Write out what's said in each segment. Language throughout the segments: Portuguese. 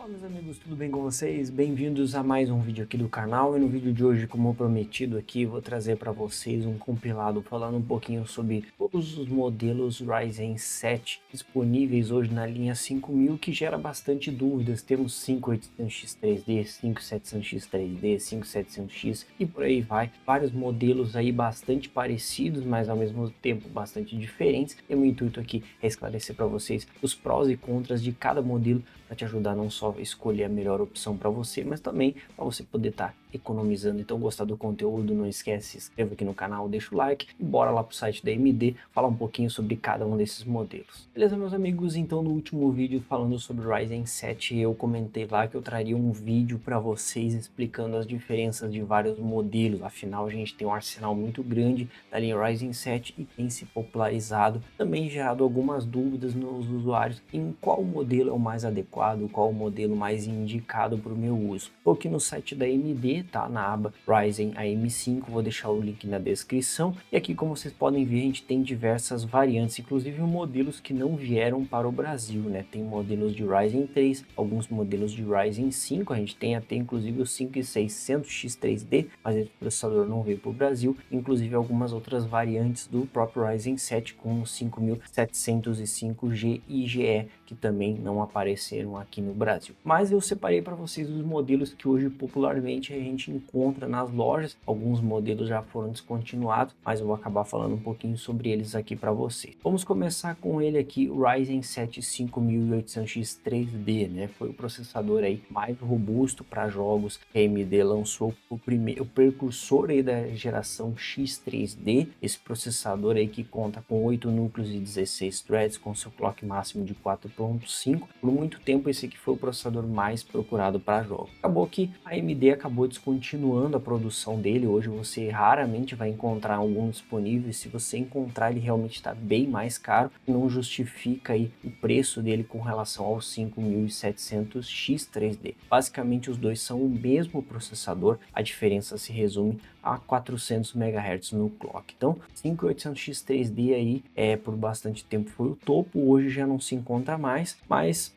Fala meus amigos, tudo bem com vocês? Bem-vindos a mais um vídeo aqui do canal e no vídeo de hoje, como prometido aqui, vou trazer para vocês um compilado falando um pouquinho sobre todos os modelos Ryzen 7 disponíveis hoje na linha 5000 que gera bastante dúvidas. Temos 5800X3D, 5700X3D, 5700X e por aí vai. Vários modelos aí bastante parecidos, mas ao mesmo tempo bastante diferentes. E o meu intuito aqui é esclarecer para vocês os prós e contras de cada modelo para te ajudar não só a escolher a melhor opção para você, mas também para você poder estar economizando. Então, gostar do conteúdo, não esquece, se inscreva aqui no canal, deixa o like e bora lá pro site da AMD falar um pouquinho sobre cada um desses modelos. Beleza, meus amigos? Então, no último vídeo falando sobre o Ryzen 7, eu comentei lá que eu traria um vídeo para vocês explicando as diferenças de vários modelos. Afinal, a gente tem um arsenal muito grande da linha Ryzen 7 e tem se popularizado, também gerado algumas dúvidas nos usuários em qual modelo é o mais adequado, qual o modelo mais indicado para o meu uso. Estou aqui no site da AMD, tá? Na aba Ryzen AM5, vou deixar o link na descrição. E aqui, como vocês podem ver, a gente tem diversas variantes, inclusive modelos que não vieram para o Brasil, né? Tem modelos de Ryzen 3, alguns modelos de Ryzen 5, a gente tem até inclusive o 5600X3D, mas esse processador não veio para o Brasil, inclusive algumas outras variantes do próprio Ryzen 7 com o 5705G e GE, que também não apareceram aqui no Brasil. Mas eu separei para vocês os modelos que hoje popularmente a gente encontra nas lojas. Alguns modelos já foram descontinuados, mas eu vou acabar falando um pouquinho sobre eles aqui para vocês. Vamos começar com ele aqui, o Ryzen 7 5800X3D, né? Foi o processador aí mais robusto para jogos que a AMD lançou, o precursor aí da geração X3D. Esse processador aí que conta com 8 núcleos e 16 threads, com seu clock máximo de 4.5. Por muito tempo esse aqui foi o processador mais procurado para jogos. Acabou que a AMD acabou descontinuando a produção dele. Hoje você raramente vai encontrar algum disponível. Se você encontrar, ele realmente está bem mais caro, não justifica aí o preço dele com relação ao 5700X3D. Basicamente os dois são o mesmo processador, a diferença se resume a 400 MHz no clock. Então 5800X3D aí por bastante tempo foi o topo, hoje já não se encontra mais, mas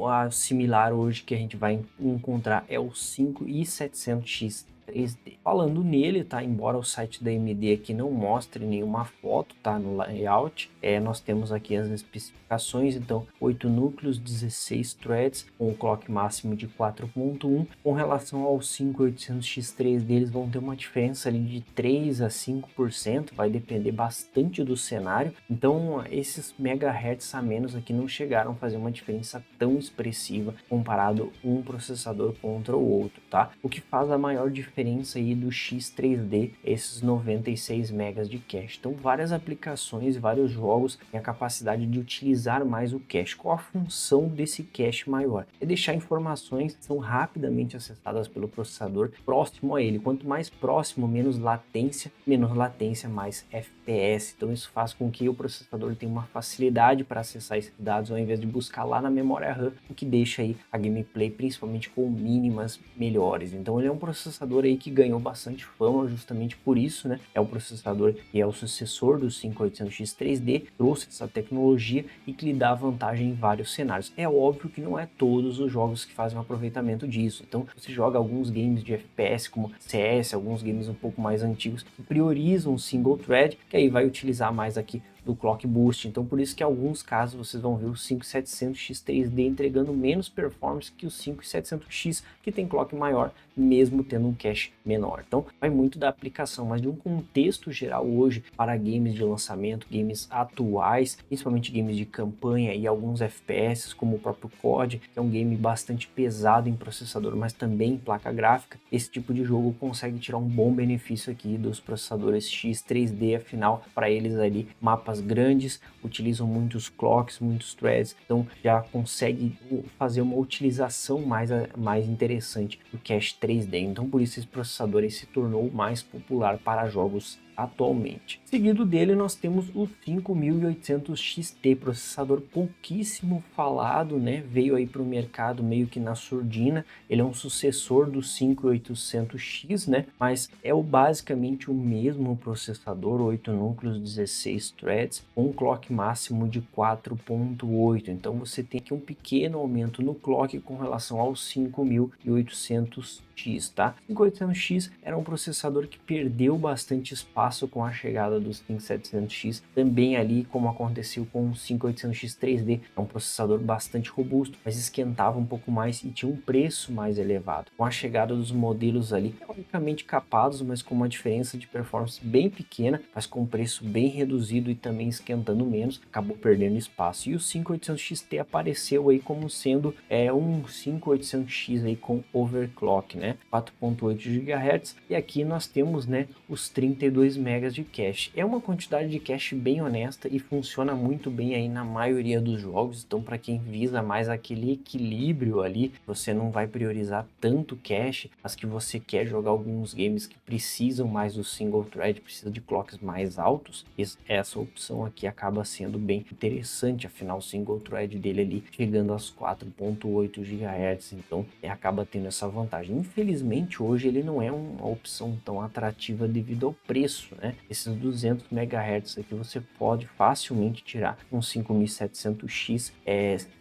a similar hoje que a gente vai encontrar é o 5700X 3D. Falando nele, tá? Embora o site da AMD aqui não mostre nenhuma foto, tá? No layout, nós temos aqui as especificações. Então, 8 núcleos, 16 threads, com o clock máximo de 4.1. Com relação ao 5800X3 deles, vão ter uma diferença ali de 3 a 5%, vai depender bastante do cenário. Então, esses megahertz a menos aqui não chegaram a fazer uma diferença tão expressiva comparado um processador contra o outro, tá? O que faz a maior diferença aí do X3D, esses 96 megas de cache. Então, várias aplicações, vários jogos têm a capacidade de utilizar mais o cache. Qual a função desse cache maior? É deixar informações que são rapidamente acessadas pelo processador próximo a ele. Quanto mais próximo, menos latência, mais FPS. Então, isso faz com que o processador tenha uma facilidade para acessar esses dados ao invés de buscar lá na memória RAM, o que deixa aí a gameplay principalmente com mínimas melhores. Então, ele é um processador aí que ganhou bastante fama justamente por isso, né? É o processador que é o sucessor do 5800X3D, trouxe essa tecnologia e que lhe dá vantagem em vários cenários. É óbvio que não é todos os jogos que fazem um aproveitamento disso. Então, você joga alguns games de FPS como CS, alguns games um pouco mais antigos que priorizam o single thread, que aí vai utilizar mais aqui do clock boost. Então, por isso que em alguns casos vocês vão ver o 5700X3D entregando menos performance que o 5700X, que tem clock maior, mesmo tendo um cache menor. Então, vai muito da aplicação, mas de um contexto geral hoje para games de lançamento, games atuais, principalmente games de campanha e alguns FPS, como o próprio COD, que é um game bastante pesado em processador, mas também em placa gráfica. Esse tipo de jogo consegue tirar um bom benefício aqui dos processadores X3D, afinal, para eles ali, mapas grandes, utilizam muitos clocks, muitos threads, então já consegue fazer uma utilização mais interessante do cache 3D. Então por isso esse processador se tornou mais popular para jogos atualmente. Seguido dele nós temos o 5800 XT, processador pouquíssimo falado, né? Veio aí para o mercado meio que na surdina. Ele é um sucessor do 5800X, né? Mas é basicamente o mesmo processador, 8 núcleos, 16 threads, com um clock máximo de 4.8. Então você tem aqui um pequeno aumento no clock com relação ao 5800X, tá? 5800X era um processador que perdeu bastante espaço com a chegada do 5700X, também ali como aconteceu com o 5800X 3D, é um processador bastante robusto, mas esquentava um pouco mais e tinha um preço mais elevado. Com a chegada dos modelos ali, teoricamente capados, mas com uma diferença de performance bem pequena, mas com um preço bem reduzido e também esquentando menos, acabou perdendo espaço. E o 5800 XT apareceu aí como sendo um 5800X aí com overclock, né? 4.8 GHz, e aqui nós temos, né, os 32 MB de cache. É uma quantidade de cache bem honesta e funciona muito bem aí na maioria dos jogos. Então, para quem visa mais aquele equilíbrio ali, você não vai priorizar tanto cache, mas que você quer jogar alguns games que precisam mais do single thread, precisa de clocks mais altos, essa opção aqui acaba sendo bem interessante. Afinal, o single thread dele ali chegando aos 4.8 GHz, então acaba tendo essa vantagem. Infelizmente, hoje ele não é uma opção tão atrativa devido ao preço, né? Esses 200 MHz aqui você pode facilmente tirar um 5700X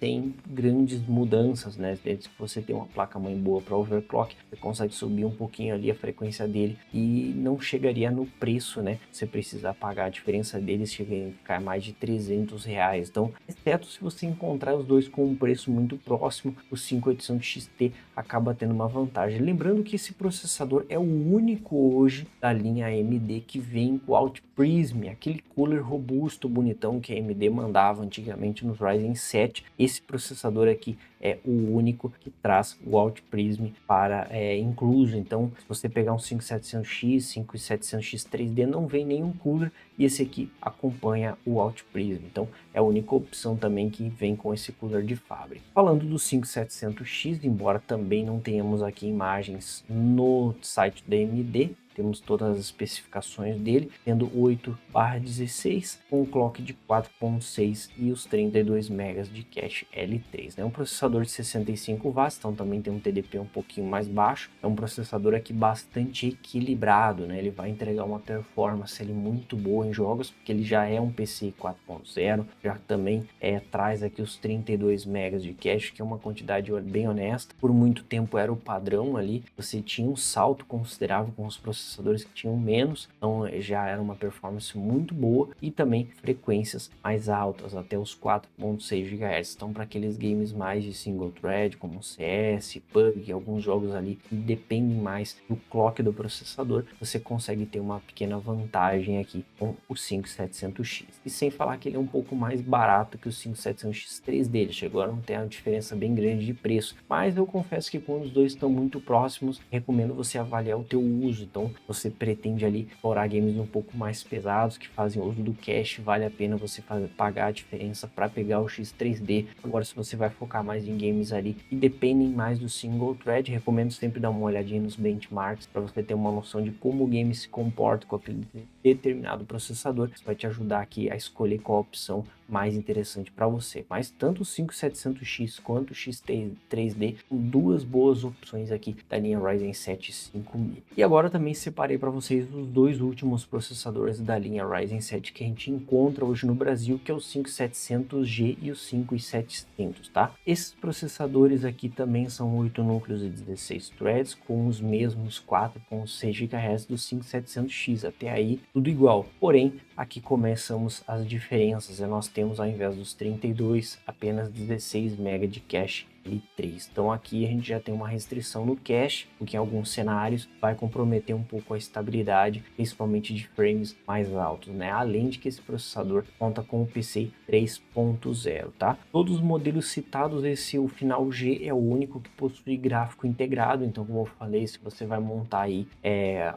sem grandes mudanças, né? Desde que você tem uma placa-mãe boa para overclock, você consegue subir um pouquinho ali a frequência dele e não chegaria no preço, né? Você precisar pagar a diferença deles, chega a ficar mais de R$300. Então, exceto se você encontrar os dois com um preço muito próximo, o 5800 XT acaba tendo uma vantagem. Lembrando que esse processador é o único hoje da linha AMD que vem com o Alt Prism, aquele cooler robusto, bonitão que a AMD mandava antigamente nos Ryzen 7. Esse processador aqui é o único que traz o Alt Prism para incluso. Então, se você pegar um 5700X, 5700X 3D, não vem nenhum cooler, e esse aqui acompanha o Alt Prism. Então, é a única opção também que vem com esse cooler de fábrica. Falando do 5700X, embora também não tenhamos aqui imagens no site da AMD, temos todas as especificações dele, tendo 8/16 com um clock de 4.6 e os 32 MB de cache L3. É um processador de 65 watts, então também tem um TDP um pouquinho mais baixo. É um processador aqui bastante equilibrado, né? Ele vai entregar uma performance ali muito boa em jogos, porque ele já é um PCI 4.0, já também traz aqui os 32 MB de cache, que é uma quantidade bem honesta. Por muito tempo era o padrão ali, você tinha um salto considerável com os processadores que tinham menos, então já era uma performance muito boa e também frequências mais altas, até os 4.6 GHz. Então, para aqueles games mais de single thread, como CS, PUBG, alguns jogos ali que dependem mais do clock do processador, você consegue ter uma pequena vantagem aqui com o 5700X. E sem falar que ele é um pouco mais barato que o 5700X 3D, ele chegou a não ter uma diferença bem grande de preço, mas eu confesso que quando os dois estão muito próximos, recomendo você avaliar o teu uso. Então, você pretende ali explorar games um pouco mais pesados que fazem uso do cache, vale a pena você pagar a diferença para pegar o X3D. Agora, se você vai focar mais em games ali que dependem mais do single thread, recomendo sempre dar uma olhadinha nos benchmarks para você ter uma noção de como o game se comporta com aquele determinado processador. Isso vai te ajudar aqui a escolher qual a opção mais interessante para você. Mas tanto o 5700X quanto o X3D são duas boas opções aqui da linha Ryzen 7 5000. E agora também separei para vocês os dois últimos processadores da linha Ryzen 7 que a gente encontra hoje no Brasil, que é o 5700G e o 5700, tá? Esses processadores aqui também são 8 núcleos e 16 threads com os mesmos 4.6 GHz do 5700X, até aí tudo igual. Porém, aqui começamos as diferenças. Nós temos, ao invés dos 32, apenas 16 MB de cache L3. Então aqui a gente já tem uma restrição no cache, o que em alguns cenários vai comprometer um pouco a estabilidade, principalmente de frames mais altos, né? Além de que esse processador conta com o PCI 3.0, tá? Todos os modelos citados, o final G é o único que possui gráfico integrado. Então, como eu falei, se você vai montar aí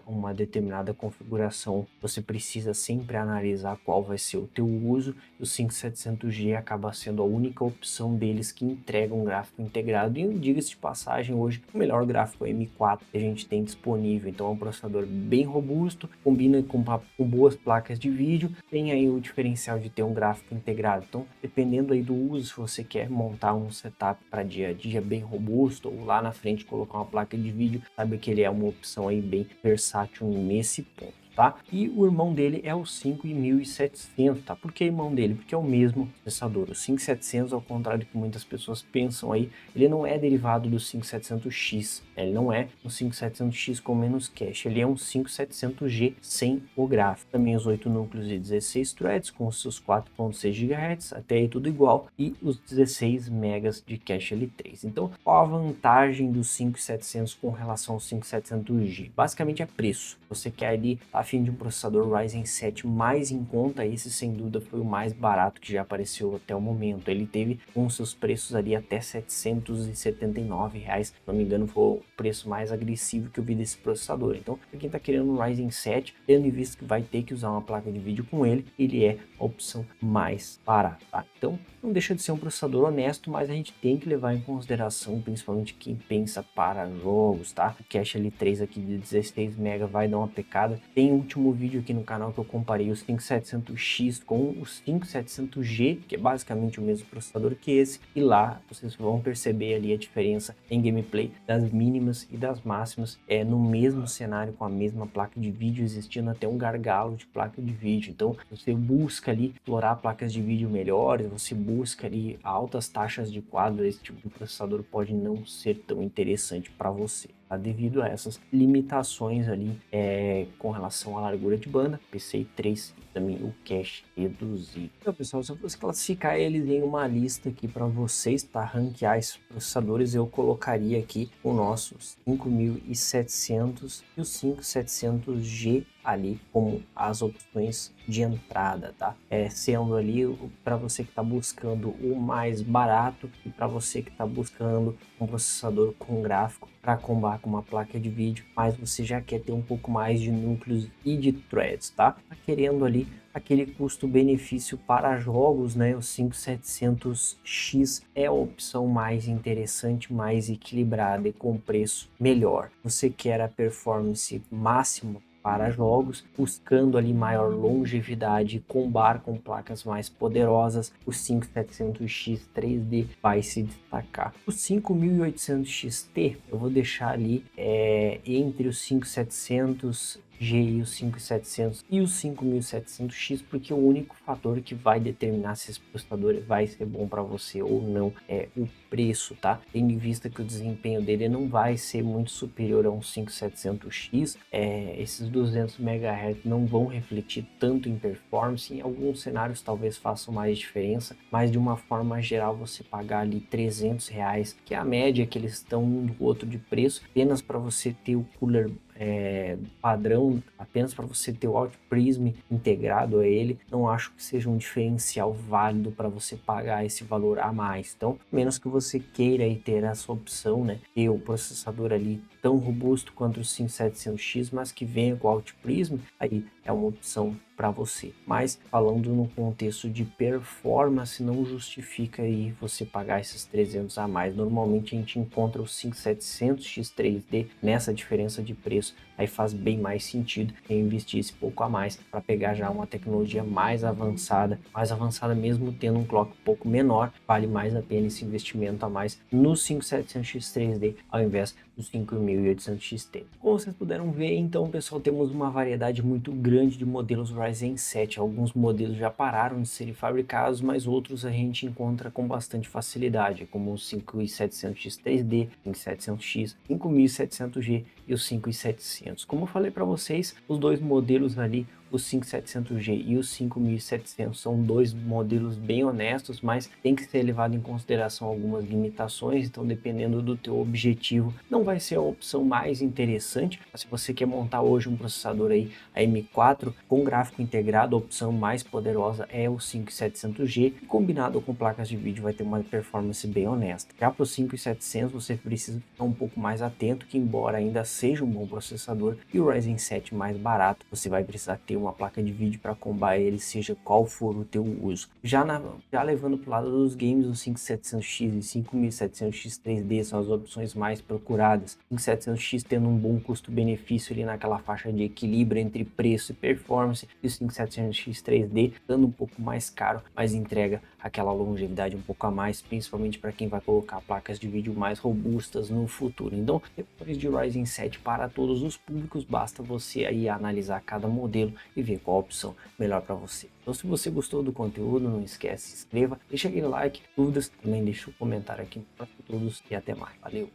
uma determinada configuração, você precisa sempre analisar qual vai ser o teu uso. O 5700G acaba sendo a única opção deles que entrega um gráfico gráfico integrado e, diga-se de passagem, hoje o melhor gráfico é o M4 que a gente tem disponível. Então é um processador bem robusto, combina com boas placas de vídeo, tem aí o diferencial de ter um gráfico integrado. Então, dependendo aí do uso, se você quer montar um setup para dia a dia bem robusto ou lá na frente colocar uma placa de vídeo, sabe que ele é uma opção aí bem versátil nesse ponto. Tá? E o irmão dele é o 5700, tá? Por que irmão dele? Porque é o mesmo processador. O 5700, ao contrário do que muitas pessoas pensam aí, ele não é derivado do 5700X. Ele não é um 5700X com menos cache. Ele é um 5700G sem o gráfico. Também os 8 núcleos e 16 threads com os seus 4.6 GHz, até aí tudo igual. E os 16 MB de cache L3. Então, qual a vantagem do 5700 com relação ao 5700G? Basicamente é preço. Você quer ali a fim de um processador Ryzen 7 mais em conta, esse sem dúvida foi o mais barato que já apareceu até o momento. Ele teve com seus preços ali até R$779, se não me engano foi o preço mais agressivo que eu vi desse processador. Então, para quem está querendo um Ryzen 7, tendo em vista que vai ter que usar uma placa de vídeo com ele, ele é a opção mais barata, tá? Então, não deixa de ser um processador honesto, mas a gente tem que levar em consideração, principalmente quem pensa para jogos, tá? O cache L3 aqui de 16 MB vai dar uma pecada. Tem um último vídeo aqui no canal que eu comparei o 5700X com o 5700G, que é basicamente o mesmo processador que esse, e lá vocês vão perceber ali a diferença em gameplay das mínimas e das máximas, no mesmo cenário com a mesma placa de vídeo, existindo até um gargalo de placa de vídeo. Então você busca ali explorar placas de vídeo melhores, você busca ali altas taxas de quadro, esse tipo de processador pode não ser tão interessante para você, tá? Devido a essas limitações ali com relação à largura de banda, PCI 3 e também o cache reduzido. Então, pessoal, se eu fosse classificar eles em uma lista aqui para vocês, tá? Ranquear esses processadores, eu colocaria aqui o nosso 5700 e o 5700G ali como as opções de entrada, tá? Sendo ali para você que está buscando o mais barato e para você que está buscando um processador com gráfico para combar com uma placa de vídeo, mas você já quer ter um pouco mais de núcleos e de threads, tá? Tá querendo ali aquele custo-benefício para jogos, né? O 5700X é a opção mais interessante, mais equilibrada e com preço melhor. Você quer a performance máxima para jogos, buscando ali maior longevidade e combar com placas mais poderosas, o 5700X 3D vai se destacar. O 5800 XT eu vou deixar ali entre os 5700G e os 5700 e os 5700X, porque o único fator que vai determinar se esse processador vai ser bom para você ou não é o preço, tá? Tendo em vista que o desempenho dele não vai ser muito superior a um 5700X, esses 200 MHz não vão refletir tanto em performance. Em alguns cenários talvez façam mais diferença, mas de uma forma geral você pagar ali R$300, que é a média que eles estão um do outro de preço, apenas para você ter o cooler padrão, apenas para você ter o Alt Prism integrado a ele, não acho que seja um diferencial válido para você pagar esse valor a mais. Então, menos que você queira aí ter essa opção, né, ter o processador ali tão robusto quanto o 5700X, mas que venha com o Alt Prism, aí é uma opção para você. Mas falando no contexto de performance, não justifica aí você pagar esses 300 a mais. Normalmente a gente encontra o 5700X 3D nessa diferença de preço, aí faz bem mais sentido investir esse pouco a mais para pegar já uma tecnologia mais avançada mesmo tendo um clock um pouco menor, vale mais a pena esse investimento a mais no 5700X 3D ao invés do 5800 XT. Como vocês puderam ver, então, pessoal, temos uma variedade muito grande de modelos Ryzen 7. Alguns modelos já pararam de serem fabricados, mas outros a gente encontra com bastante facilidade, como o 5700X 3D, 5700X, 5700G e o 5700. Como eu falei para vocês, os dois modelos ali, o 5700G e o 5700, são dois modelos bem honestos, mas tem que ser levado em consideração algumas limitações. Então, dependendo do teu objetivo, não vai ser a opção mais interessante. Mas se você quer montar hoje um processador aí, a M4 com gráfico integrado, a opção mais poderosa é o 5700G, e combinado com placas de vídeo vai ter uma performance bem honesta. Já para o 5700 você precisa ficar um pouco mais atento, que embora ainda seja um bom processador e o Ryzen 7 mais barato, você vai precisar ter uma placa de vídeo para combar ele, seja qual for o teu uso. Já levando para o lado dos games, o 5700X e 5700X 3D são as opções mais procuradas. 5700X tendo um bom custo-benefício ali naquela faixa de equilíbrio entre preço e performance, e o 5700X 3D dando um pouco mais caro, mas entrega aquela longevidade um pouco a mais, principalmente para quem vai colocar placas de vídeo mais robustas no futuro. Então, depois de Ryzen 7 para todos os públicos, basta você aí analisar cada modelo e ver qual a opção melhor para você. Então, se você gostou do conteúdo, não esquece, se inscreva, deixa aquele like, dúvidas, também deixa um comentário aqui para todos e até mais. Valeu!